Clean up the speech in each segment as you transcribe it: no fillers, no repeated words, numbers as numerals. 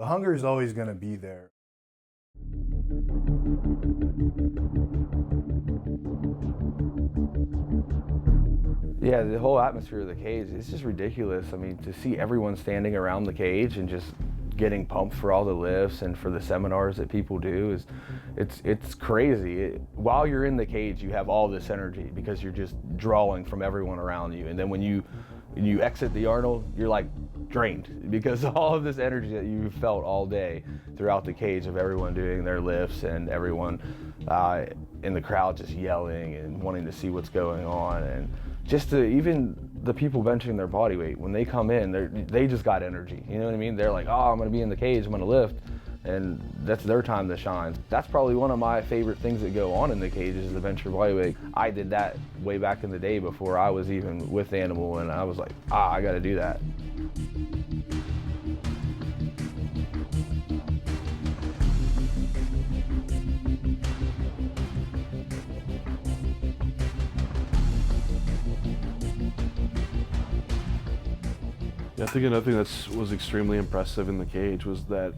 The hunger is always going to be there. Yeah, the whole atmosphere of the cage, it's just ridiculous. I mean, to see everyone standing around the cage and just getting pumped for all the lifts and for the seminars that people do it's crazy. While you're in the cage, you have all this energy because you're just drawing from everyone around you. And then when you exit the Arnold, you're like drained because all of this energy that you felt all day throughout the cage of everyone doing their lifts and everyone in the crowd just yelling and wanting to see what's going on. And just to even the people benching their body weight, when they come in, they just got energy. You know what I mean? They're like, oh, I'm gonna be in the cage, I'm gonna lift. And that's their time to shine. That's probably one of my favorite things that go on in the cage is the bench your body weight. I did that way back in the day before I was even with Animal, and I was like, I gotta do that. I think another thing that was extremely impressive in the cage was that,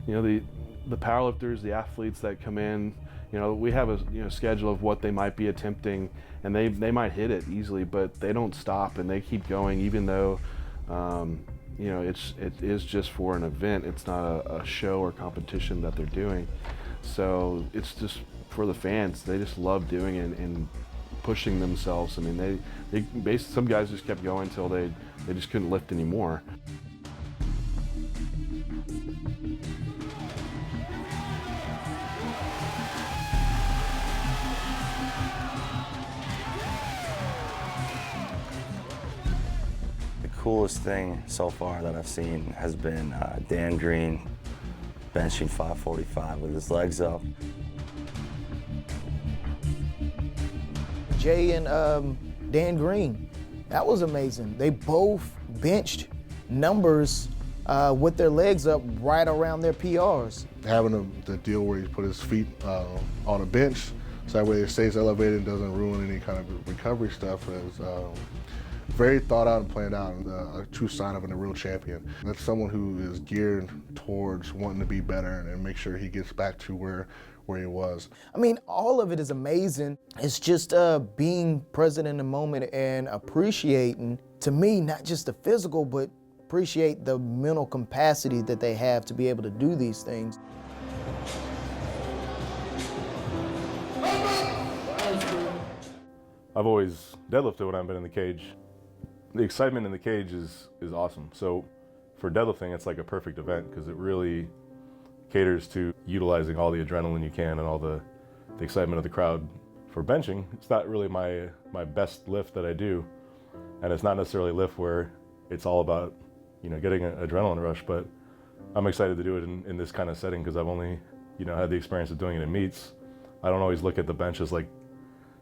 the powerlifters, the athletes that come in, we have a schedule of what they might be attempting, and they might hit it easily, but they don't stop and they keep going, even though it is just for an event. It's not a show or competition that they're doing. So it's just for the fans. They just love doing it and pushing themselves. I mean, they basically, some guys just kept going until they just couldn't lift anymore. The coolest thing so far that I've seen has been Dan Green benching 545 with his legs up. Jay and Dan Green, that was amazing. They both benched numbers with their legs up right around their PRs. Having the deal where he put his feet on a bench, so that way it stays elevated and doesn't ruin any kind of recovery stuff, is very thought out and planned out, and a true sign of a real champion. That's someone who is geared towards wanting to be better and make sure he gets back to where he was. I mean, all of it is amazing. It's just being present in the moment and appreciating, to me, not just the physical, but appreciate the mental capacity that they have to be able to do these things. I've always deadlifted when I've been in the cage. The excitement in the cage is awesome. So for deadlifting, it's like a perfect event because it really caters to utilizing all the adrenaline you can and all the excitement of the crowd. For benching, it's not really my best lift that I do, and it's not necessarily a lift where it's all about getting an adrenaline rush, but I'm excited to do it in this kind of setting because I've only had the experience of doing it in meets. I don't always look at the bench as like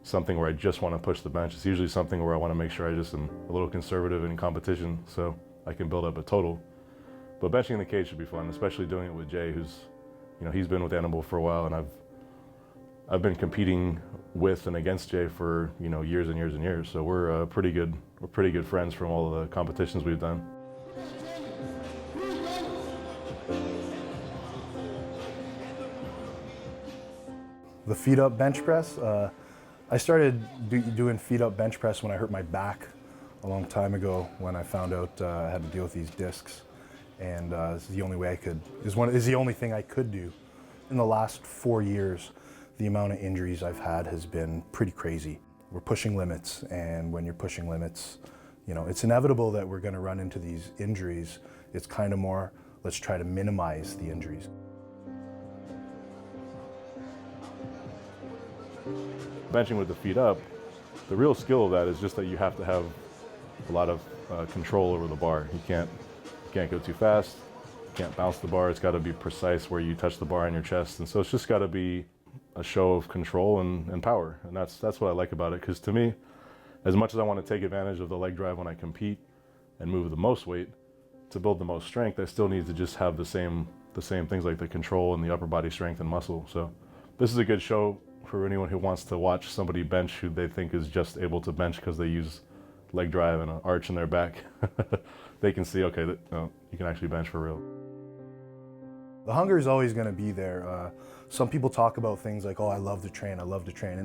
something where I just want to push the bench. It's usually something where I want to make sure I just am a little conservative in competition so I can build up a total. But benching in the cage should be fun, especially doing it with Jay, who's, he's been with Animal for a while, and I've been competing with and against Jay for, years and years and years. So we're pretty good friends from all of the competitions we've done. The feet up bench press, I started doing feet up bench press when I hurt my back a long time ago, when I found out I had to deal with these discs. And this is the only way I could, is the only thing I could do. In the last 4 years, the amount of injuries I've had has been pretty crazy. We're pushing limits, and when you're pushing limits, it's inevitable that we're gonna run into these injuries. It's kind of more, let's try to minimize the injuries. Benching with the feet up, the real skill of that is just that you have to have a lot of control over the bar. You can't go too fast, you can't bounce the bar. It's got to be precise where you touch the bar on your chest, and so it's just got to be a show of control and power, and that's what I like about it. Because to me, as much as I want to take advantage of the leg drive when I compete and move the most weight to build the most strength, I still need to just have the same things like the control and the upper body strength and muscle. So this is a good show for anyone who wants to watch somebody bench who they think is just able to bench because they use leg drive and an arch in their back. They can see, okay, no, you can actually bench for real. The hunger is always going to be there. Some people talk about things like, oh, I love to train, and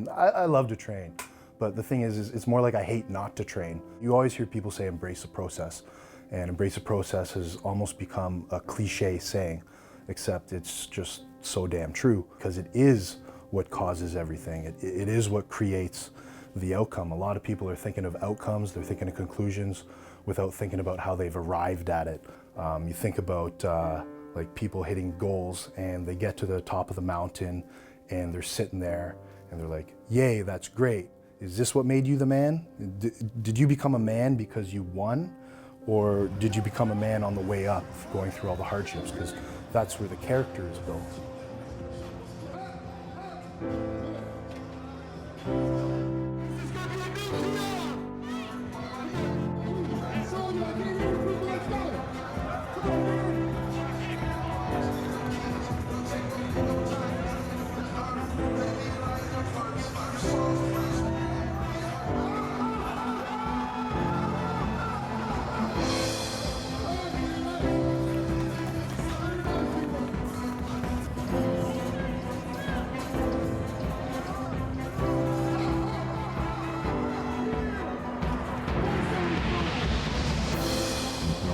I love to train. But the thing is it's more like I hate not to train. You always hear people say embrace the process, and embrace the process has almost become a cliche saying, except it's just so damn true, because it is what causes everything. It is what creates the outcome. A lot of people are thinking of outcomes, they're thinking of conclusions without thinking about how they've arrived at it. You think about like people hitting goals and they get to the top of the mountain and they're sitting there and they're like, yay, that's great. Is this what made you the man? Did you become a man because you won? Or did you become a man on the way up, going through all the hardships? Because that's where the character is built.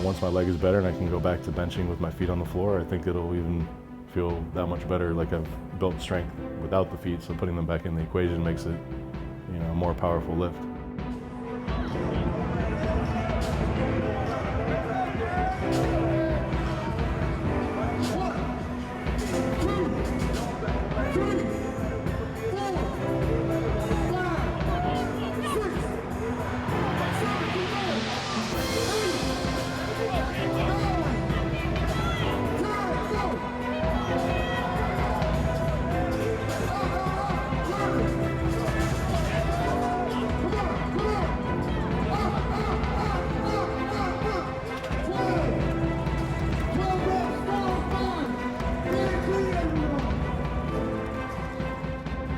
Once my leg is better and I can go back to benching with my feet on the floor, I think it'll even feel that much better, like I've built strength without the feet, so putting them back in the equation makes it, a more powerful lift.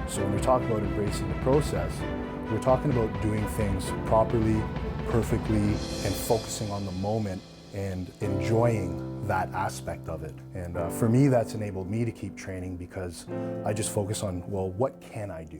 So when we talk about embracing the process, we're talking about doing things properly, perfectly, and focusing on the moment and enjoying that aspect of it. And for me, that's enabled me to keep training because I just focus on, well, what can I do?